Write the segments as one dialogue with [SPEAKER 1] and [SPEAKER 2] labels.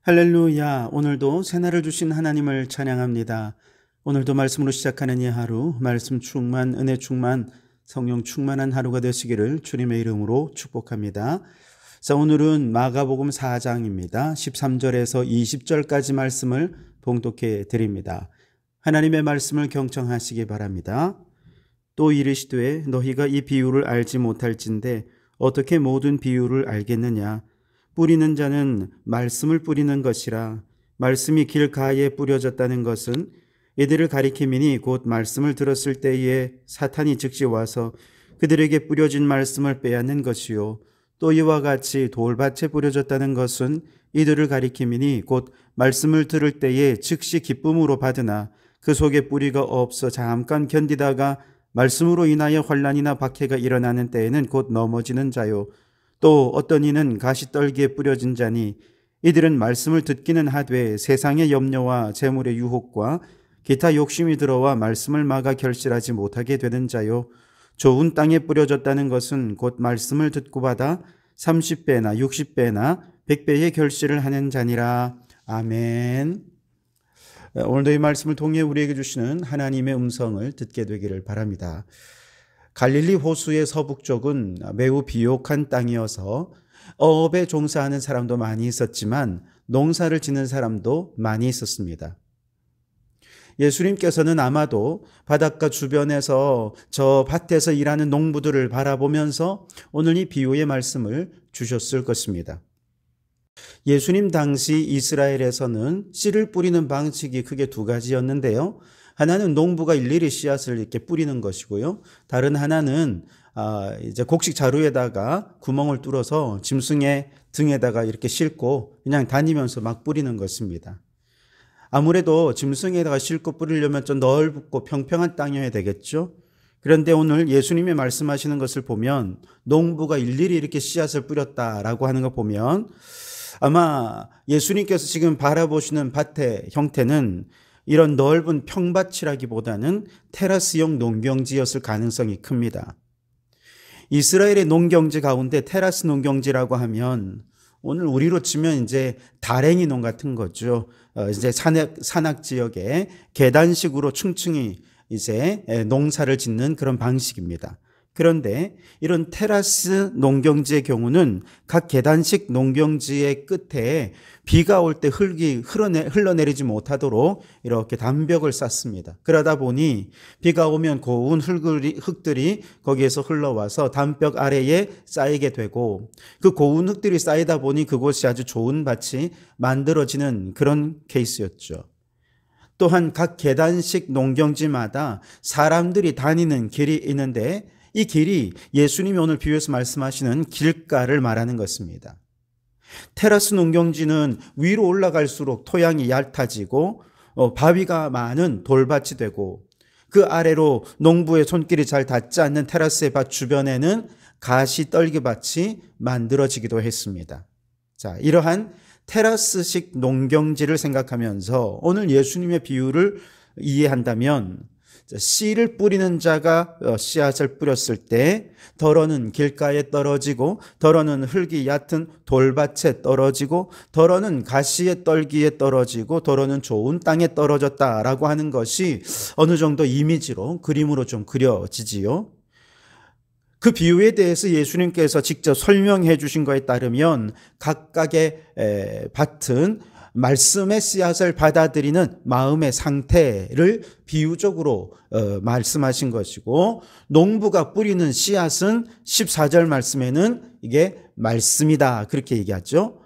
[SPEAKER 1] 할렐루야. 오늘도 새날을 주신 하나님을 찬양합니다. 오늘도 말씀으로 시작하는 이 하루, 말씀 충만, 은혜 충만, 성령 충만한 하루가 되시기를 주님의 이름으로 축복합니다. 자, 오늘은 마가복음 4장입니다. 13절에서 20절까지 말씀을 봉독해 드립니다. 하나님의 말씀을 경청하시기 바랍니다. 또 이르시되 너희가 이 비유를 알지 못할진대 어떻게 모든 비유를 알겠느냐. 뿌리는 자는 말씀을 뿌리는 것이라. 말씀이 길가에 뿌려졌다는 것은 이들을 가리킴이니 곧 말씀을 들었을 때에 사탄이 즉시 와서 그들에게 뿌려진 말씀을 빼앗는 것이요. 또 이와 같이 돌밭에 뿌려졌다는 것은 이들을 가리킴이니 곧 말씀을 들을 때에 즉시 기쁨으로 받으나 그 속에 뿌리가 없어 잠깐 견디다가 말씀으로 인하여 환난이나 박해가 일어나는 때에는 곧 넘어지는 자요. 또 어떤 이는 가시떨기에 뿌려진 자니 이들은 말씀을 듣기는 하되 세상의 염려와 재물의 유혹과 기타 욕심이 들어와 말씀을 막아 결실하지 못하게 되는 자요. 좋은 땅에 뿌려졌다는 것은 곧 말씀을 듣고 받아 30배나 60배나 100배의 결실을 하는 자니라. 아멘. 오늘도 이 말씀을 통해 우리에게 주시는 하나님의 음성을 듣게 되기를 바랍니다. 갈릴리 호수의 서북쪽은 매우 비옥한 땅이어서 어업에 종사하는 사람도 많이 있었지만 농사를 짓는 사람도 많이 있었습니다. 예수님께서는 아마도 바닷가 주변에서 저 밭에서 일하는 농부들을 바라보면서 오늘 이 비유의 말씀을 주셨을 것입니다. 예수님 당시 이스라엘에서는 씨를 뿌리는 방식이 크게 두 가지였는데요. 하나는 농부가 일일이 씨앗을 이렇게 뿌리는 것이고요. 다른 하나는 이제 곡식 자루에다가 구멍을 뚫어서 짐승의 등에다가 이렇게 싣고 그냥 다니면서 막 뿌리는 것입니다. 아무래도 짐승에다가 싣고 뿌리려면 좀 넓고 평평한 땅이어야 되겠죠. 그런데 오늘 예수님이 말씀하시는 것을 보면 농부가 일일이 이렇게 씨앗을 뿌렸다라고 하는 거 보면 아마 예수님께서 지금 바라보시는 밭의 형태는 이런 넓은 평밭이라기보다는 테라스형 농경지였을 가능성이 큽니다. 이스라엘의 농경지 가운데 테라스 농경지라고 하면 오늘 우리로 치면 이제 다랭이 농 같은 거죠. 이제 산악 지역에 계단식으로 층층이 이제 농사를 짓는 그런 방식입니다. 그런데 이런 테라스 농경지의 경우는 각 계단식 농경지의 끝에 비가 올 때 흙이 흘러내리지 못하도록 이렇게 담벽을 쌓습니다. 그러다 보니 비가 오면 고운 흙들이 거기에서 흘러와서 담벽 아래에 쌓이게 되고 그 고운 흙들이 쌓이다 보니 그곳이 아주 좋은 밭이 만들어지는 그런 케이스였죠. 또한 각 계단식 농경지마다 사람들이 다니는 길이 있는데 이 길이 예수님이 오늘 비유에서 말씀하시는 길가를 말하는 것입니다. 테라스 농경지는 위로 올라갈수록 토양이 얕아지고 바위가 많은 돌밭이 되고 그 아래로 농부의 손길이 잘 닿지 않는 테라스의 밭 주변에는 가시 떨기밭이 만들어지기도 했습니다. 자, 이러한 테라스식 농경지를 생각하면서 오늘 예수님의 비유를 이해한다면 씨를 뿌리는 자가 씨앗을 뿌렸을 때 덜어는 길가에 떨어지고 덜어는 흙이 얕은 돌밭에 떨어지고 덜어는 가시의 떨기에 떨어지고 덜어는 좋은 땅에 떨어졌다라고 하는 것이 어느 정도 이미지로 그림으로 좀 그려지지요. 그 비유에 대해서 예수님께서 직접 설명해 주신 것에 따르면 각각의 밭은 말씀의 씨앗을 받아들이는 마음의 상태를 비유적으로 말씀하신 것이고 농부가 뿌리는 씨앗은 14절 말씀에는 이게 말씀이다 그렇게 얘기하죠.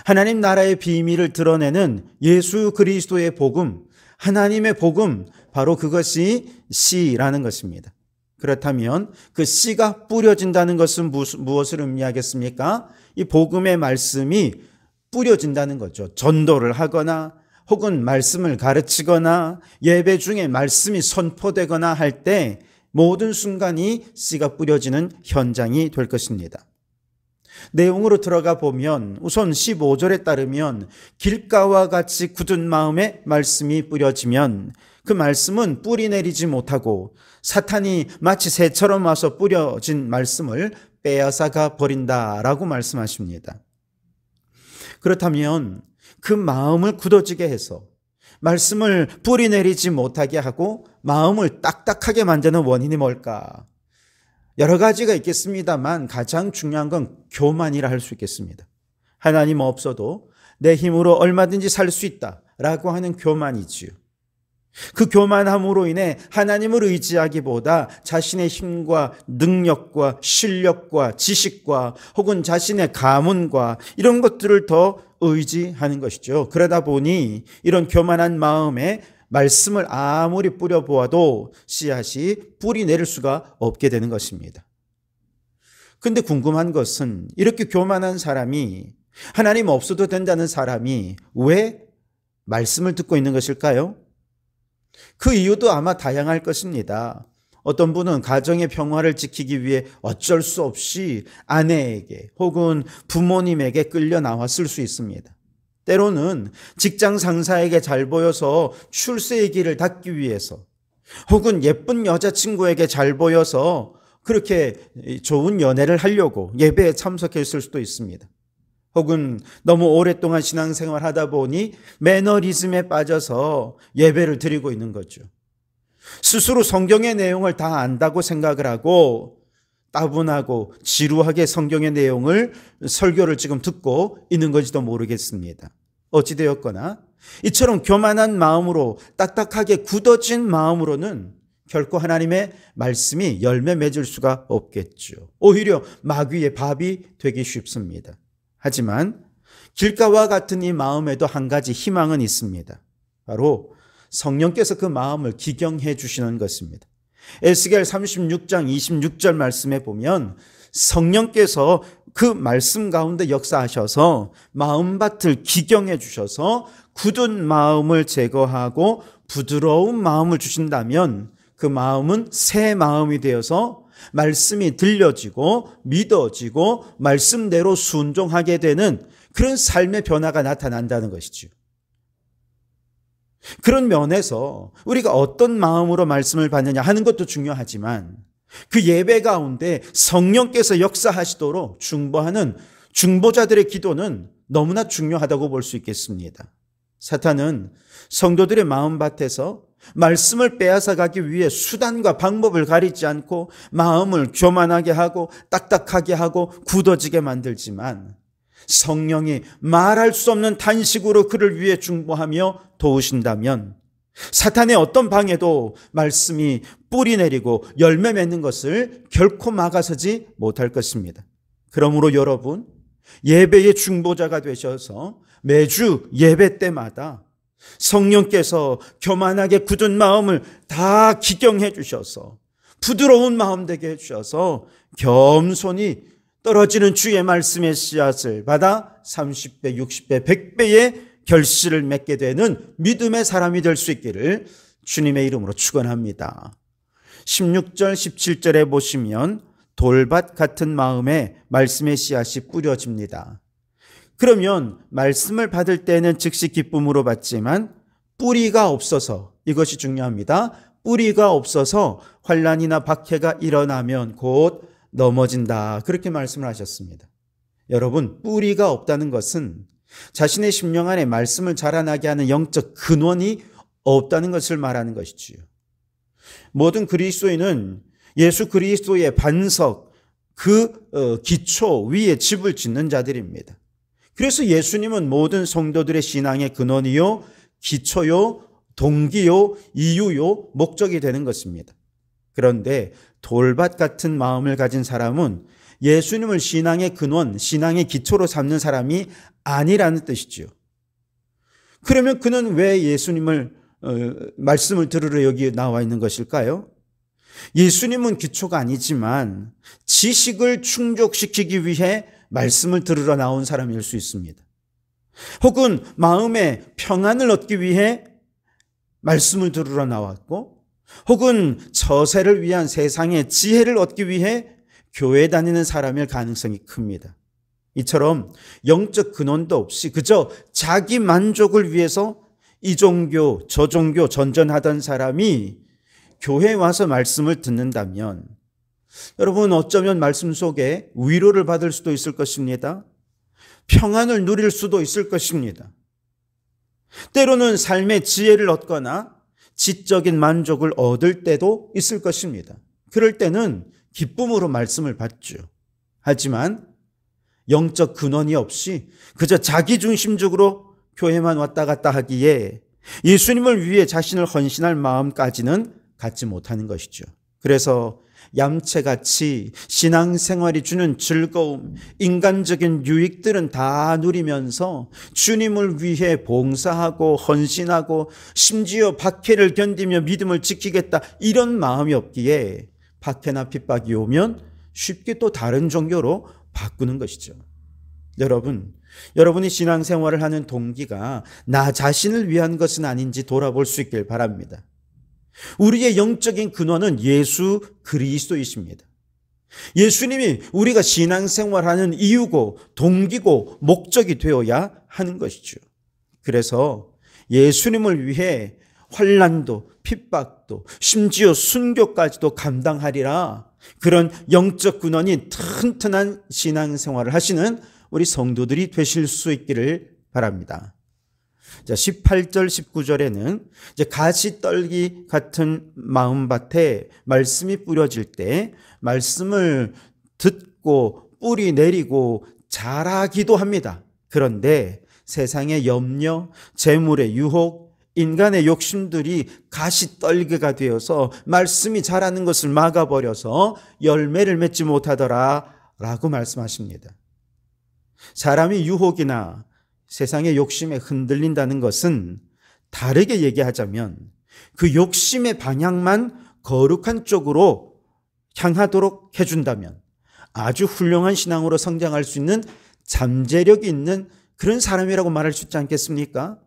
[SPEAKER 1] 하나님 나라의 비밀을 드러내는 예수 그리스도의 복음, 하나님의 복음, 바로 그것이 씨라는 것입니다. 그렇다면 그 씨가 뿌려진다는 것은 무엇을 의미하겠습니까? 이 복음의 말씀이 뿌려진다는 거죠. 전도를 하거나 혹은 말씀을 가르치거나 예배 중에 말씀이 선포되거나 할 때 모든 순간이 씨가 뿌려지는 현장이 될 것입니다. 내용으로 들어가 보면 우선 15절에 따르면 길가와 같이 굳은 마음에 말씀이 뿌려지면 그 말씀은 뿌리 내리지 못하고 사탄이 마치 새처럼 와서 뿌려진 말씀을 빼앗아가 버린다라고 말씀하십니다. 그렇다면 그 마음을 굳어지게 해서 말씀을 뿌리내리지 못하게 하고 마음을 딱딱하게 만드는 원인이 뭘까? 여러 가지가 있겠습니다만 가장 중요한 건 교만이라 할 수 있겠습니다. 하나님 없어도 내 힘으로 얼마든지 살 수 있다라고 하는 교만이지요. 그 교만함으로 인해 하나님을 의지하기보다 자신의 힘과 능력과 실력과 지식과 혹은 자신의 가문과 이런 것들을 더 의지하는 것이죠. 그러다 보니 이런 교만한 마음에 말씀을 아무리 뿌려보아도 씨앗이 뿌리 내릴 수가 없게 되는 것입니다. 근데 궁금한 것은 이렇게 교만한 사람이, 하나님 없어도 된다는 사람이 왜 말씀을 듣고 있는 것일까요? 그 이유도 아마 다양할 것입니다. 어떤 분은 가정의 평화를 지키기 위해 어쩔 수 없이 아내에게 혹은 부모님에게 끌려 나왔을 수 있습니다. 때로는 직장 상사에게 잘 보여서 출세의 길을 닫기 위해서, 혹은 예쁜 여자친구에게 잘 보여서 그렇게 좋은 연애를 하려고 예배에 참석했을 수도 있습니다. 혹은 너무 오랫동안 신앙생활 하다 보니 매너리즘에 빠져서 예배를 드리고 있는 거죠. 스스로 성경의 내용을 다 안다고 생각을 하고 따분하고 지루하게 성경의 내용을, 설교를 지금 듣고 있는 건지도 모르겠습니다. 어찌되었거나 이처럼 교만한 마음으로, 딱딱하게 굳어진 마음으로는 결코 하나님의 말씀이 열매 맺을 수가 없겠죠. 오히려 마귀의 밥이 되기 쉽습니다. 하지만 길가와 같은 이 마음에도 한 가지 희망은 있습니다. 바로 성령께서 그 마음을 기경해 주시는 것입니다. 에스겔 36장 26절 말씀에 보면 성령께서 그 말씀 가운데 역사하셔서 마음밭을 기경해 주셔서 굳은 마음을 제거하고 부드러운 마음을 주신다면 그 마음은 새 마음이 되어서 말씀이 들려지고 믿어지고 말씀대로 순종하게 되는 그런 삶의 변화가 나타난다는 것이죠. 그런 면에서 우리가 어떤 마음으로 말씀을 받느냐 하는 것도 중요하지만 그 예배 가운데 성령께서 역사하시도록 중보하는 중보자들의 기도는 너무나 중요하다고 볼 수 있겠습니다. 사탄은 성도들의 마음밭에서 말씀을 빼앗아가기 위해 수단과 방법을 가리지 않고 마음을 교만하게 하고 딱딱하게 하고 굳어지게 만들지만 성령이 말할 수 없는 탄식으로 그를 위해 중보하며 도우신다면 사탄의 어떤 방해도 말씀이 뿌리 내리고 열매 맺는 것을 결코 막아서지 못할 것입니다. 그러므로 여러분, 예배의 중보자가 되셔서 매주 예배 때마다 성령께서 교만하게 굳은 마음을 다 기경해 주셔서 부드러운 마음 되게 해 주셔서 겸손히 떨어지는 주의 말씀의 씨앗을 받아 30배, 60배, 100배의 결실을 맺게 되는 믿음의 사람이 될 수 있기를 주님의 이름으로 축원합니다. 16절, 17절에 보시면 돌밭 같은 마음에 말씀의 씨앗이 뿌려집니다. 그러면 말씀을 받을 때는 즉시 기쁨으로 받지만 뿌리가 없어서, 이것이 중요합니다. 뿌리가 없어서 환난이나 박해가 일어나면 곧 넘어진다. 그렇게 말씀을 하셨습니다. 여러분, 뿌리가 없다는 것은 자신의 심령 안에 말씀을 자라나게 하는 영적 근원이 없다는 것을 말하는 것이지요. 모든 그리스도인은 예수 그리스도의 반석, 그 기초 위에 집을 짓는 자들입니다. 그래서 예수님은 모든 성도들의 신앙의 근원이요, 기초요, 동기요, 이유요, 목적이 되는 것입니다. 그런데 돌밭 같은 마음을 가진 사람은 예수님을 신앙의 근원, 신앙의 기초로 삼는 사람이 아니라는 뜻이죠. 그러면 그는 왜 예수님을 말씀을 들으러 여기 나와 있는 것일까요? 예수님은 기초가 아니지만 지식을 충족시키기 위해 말씀을 들으러 나온 사람일 수 있습니다. 혹은 마음의 평안을 얻기 위해 말씀을 들으러 나왔고, 혹은 처세를 위한 세상의 지혜를 얻기 위해 교회 다니는 사람일 가능성이 큽니다. 이처럼 영적 근원도 없이 그저 자기 만족을 위해서 이 종교 저 종교 전전하던 사람이 교회에 와서 말씀을 듣는다면 여러분, 어쩌면 말씀 속에 위로를 받을 수도 있을 것입니다. 평안을 누릴 수도 있을 것입니다. 때로는 삶의 지혜를 얻거나 지적인 만족을 얻을 때도 있을 것입니다. 그럴 때는 기쁨으로 말씀을 받죠. 하지만 영적 근원이 없이 그저 자기중심적으로 교회만 왔다 갔다 하기에 예수님을 위해 자신을 헌신할 마음까지는 갖지 못하는 것이죠. 그래서 얌체같이 신앙생활이 주는 즐거움, 인간적인 유익들은 다 누리면서 주님을 위해 봉사하고 헌신하고 심지어 박해를 견디며 믿음을 지키겠다, 이런 마음이 없기에 박해나 핍박이 오면 쉽게 또 다른 종교로 바꾸는 것이죠. 여러분이 신앙생활을 하는 동기가 나 자신을 위한 것은 아닌지 돌아볼 수 있길 바랍니다. 우리의 영적인 근원은 예수 그리스도이십니다. 예수님이 우리가 신앙생활하는 이유고 동기고 목적이 되어야 하는 것이죠. 그래서 예수님을 위해 환난도 핍박도 심지어 순교까지도 감당하리라, 그런 영적 근원이 튼튼한 신앙생활을 하시는 우리 성도들이 되실 수 있기를 바랍니다. 자, 18절 19절에는 이제 가시떨기 같은 마음밭에 말씀이 뿌려질 때 말씀을 듣고 뿌리 내리고 자라기도 합니다. 그런데 세상의 염려, 재물의 유혹, 인간의 욕심들이 가시떨기가 되어서 말씀이 자라는 것을 막아버려서 열매를 맺지 못하더라 라고 말씀하십니다. 사람이 유혹이나 세상의 욕심에 흔들린다는 것은 다르게 얘기하자면 그 욕심의 방향만 거룩한 쪽으로 향하도록 해준다면 아주 훌륭한 신앙으로 성장할 수 있는 잠재력이 있는 그런 사람이라고 말할 수 있지 않겠습니까?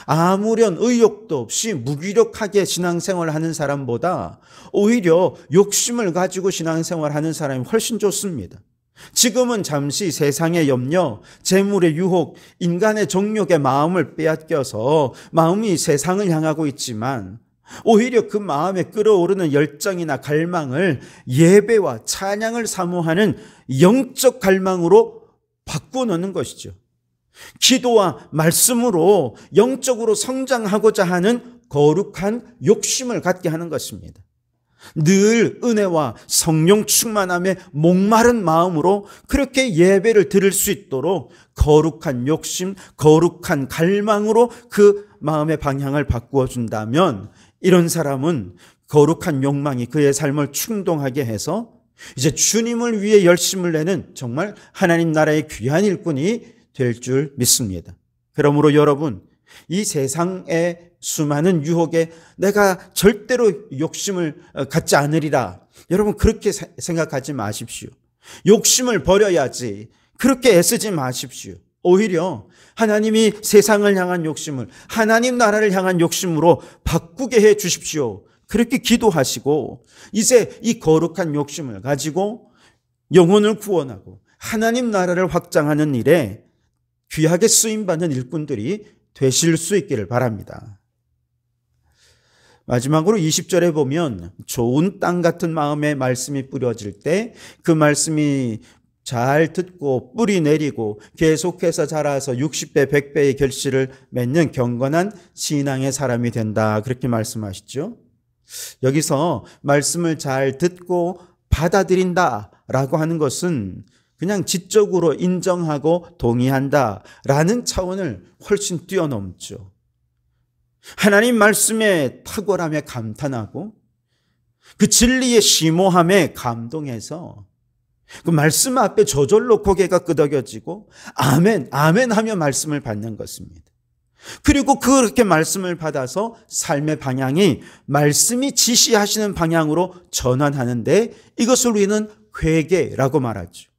[SPEAKER 1] 아무런 의욕도 없이 무기력하게 신앙생활을 하는 사람보다 오히려 욕심을 가지고 신앙생활을 하는 사람이 훨씬 좋습니다. 지금은 잠시 세상의 염려, 재물의 유혹, 인간의 정욕의 마음을 빼앗겨서 마음이 세상을 향하고 있지만 오히려 그 마음에 끓어오르는 열정이나 갈망을 예배와 찬양을 사모하는 영적 갈망으로 바꾸어 놓는 것이죠. 기도와 말씀으로 영적으로 성장하고자 하는 거룩한 욕심을 갖게 하는 것입니다. 늘 은혜와 성령 충만함에 목마른 마음으로 그렇게 예배를 드릴 수 있도록 거룩한 욕심, 거룩한 갈망으로 그 마음의 방향을 바꾸어 준다면 이런 사람은 거룩한 욕망이 그의 삶을 충동하게 해서 이제 주님을 위해 열심을 내는 정말 하나님 나라의 귀한 일꾼이 될 줄 믿습니다. 그러므로 여러분, 이 세상의 수많은 유혹에 내가 절대로 욕심을 갖지 않으리라, 여러분 그렇게 생각하지 마십시오. 욕심을 버려야지 그렇게 애쓰지 마십시오. 오히려 하나님이 세상을 향한 욕심을 하나님 나라를 향한 욕심으로 바꾸게 해 주십시오. 그렇게 기도하시고 이제 이 거룩한 욕심을 가지고 영혼을 구원하고 하나님 나라를 확장하는 일에 귀하게 쓰임받는 일꾼들이 되실 수 있기를 바랍니다. 마지막으로 20절에 보면 좋은 땅 같은 마음의 말씀이 뿌려질 때 그 말씀이 잘 듣고 뿌리 내리고 계속해서 자라서 60배, 100배의 결실을 맺는 경건한 신앙의 사람이 된다, 그렇게 말씀하시죠. 여기서 말씀을 잘 듣고 받아들인다라고 하는 것은 그냥 지적으로 인정하고 동의한다라는 차원을 훨씬 뛰어넘죠. 하나님 말씀의 탁월함에 감탄하고 그 진리의 심오함에 감동해서 그 말씀 앞에 저절로 고개가 끄덕여지고 아멘, 아멘 하며 말씀을 받는 것입니다. 그리고 그렇게 말씀을 받아서 삶의 방향이 말씀이 지시하시는 방향으로 전환하는데 이것을 우리는 회개라고 말하죠.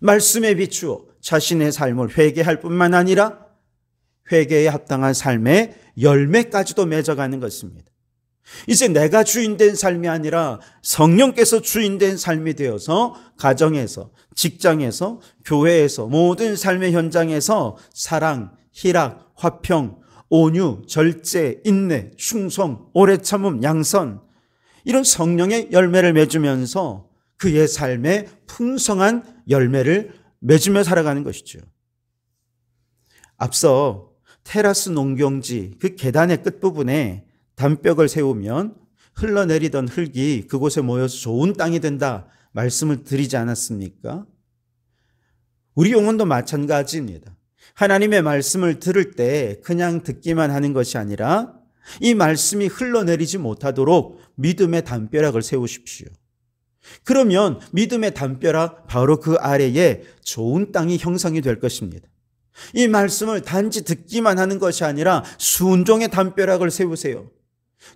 [SPEAKER 1] 말씀에 비추어 자신의 삶을 회개할 뿐만 아니라 회개에 합당한 삶의 열매까지도 맺어가는 것입니다. 이제 내가 주인된 삶이 아니라 성령께서 주인된 삶이 되어서 가정에서, 직장에서, 교회에서, 모든 삶의 현장에서 사랑, 희락, 화평, 온유, 절제, 인내, 충성, 오래 참음, 양선, 이런 성령의 열매를 맺으면서 그의 삶에 풍성한 열매를 맺으며 살아가는 것이죠. 앞서 테라스 농경지 그 계단의 끝부분에 담벼락을 세우면 흘러내리던 흙이 그곳에 모여서 좋은 땅이 된다 말씀을 드리지 않았습니까? 우리 영혼도 마찬가지입니다. 하나님의 말씀을 들을 때 그냥 듣기만 하는 것이 아니라 이 말씀이 흘러내리지 못하도록 믿음의 담벼락을 세우십시오. 그러면 믿음의 담벼락 바로 그 아래에 좋은 땅이 형성이 될 것입니다. 이 말씀을 단지 듣기만 하는 것이 아니라 순종의 담벼락을 세우세요.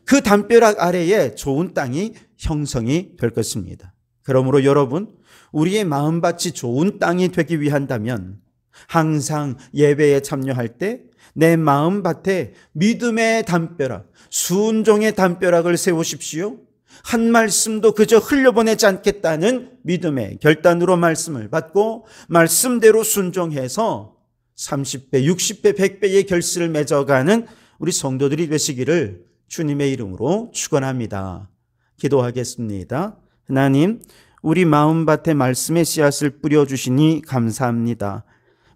[SPEAKER 1] 그 담벼락 아래에 좋은 땅이 형성이 될 것입니다. 그러므로 여러분, 우리의 마음밭이 좋은 땅이 되기 위한다면 항상 예배에 참여할 때 내 마음밭에 믿음의 담벼락, 순종의 담벼락을 세우십시오. 한 말씀도 그저 흘려보내지 않겠다는 믿음의 결단으로 말씀을 받고 말씀대로 순종해서 30배, 60배, 100배의 결실을 맺어가는 우리 성도들이 되시기를 주님의 이름으로 축원합니다. 기도하겠습니다. 하나님, 우리 마음밭에 말씀의 씨앗을 뿌려주시니 감사합니다.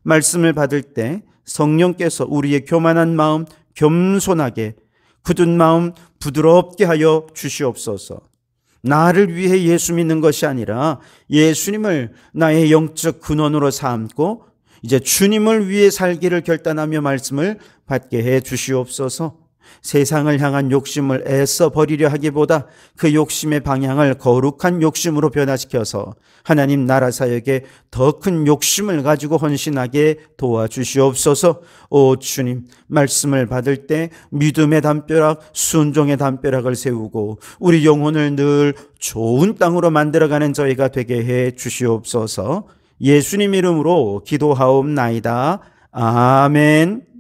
[SPEAKER 1] 말씀을 받을 때 성령께서 우리의 교만한 마음 겸손하게, 굳은 마음 부드럽게 하여 주시옵소서. 나를 위해 예수 믿는 것이 아니라 예수님을 나의 영적 근원으로 삼고 이제 주님을 위해 살기를 결단하며 말씀을 받게 해 주시옵소서. 세상을 향한 욕심을 애써 버리려 하기보다 그 욕심의 방향을 거룩한 욕심으로 변화시켜서 하나님 나라 사역에 더 큰 욕심을 가지고 헌신하게 도와주시옵소서. 오 주님, 말씀을 받을 때 믿음의 담벼락, 순종의 담벼락을 세우고 우리 영혼을 늘 좋은 땅으로 만들어가는 저희가 되게 해 주시옵소서. 예수님 이름으로 기도하옵나이다. 아멘.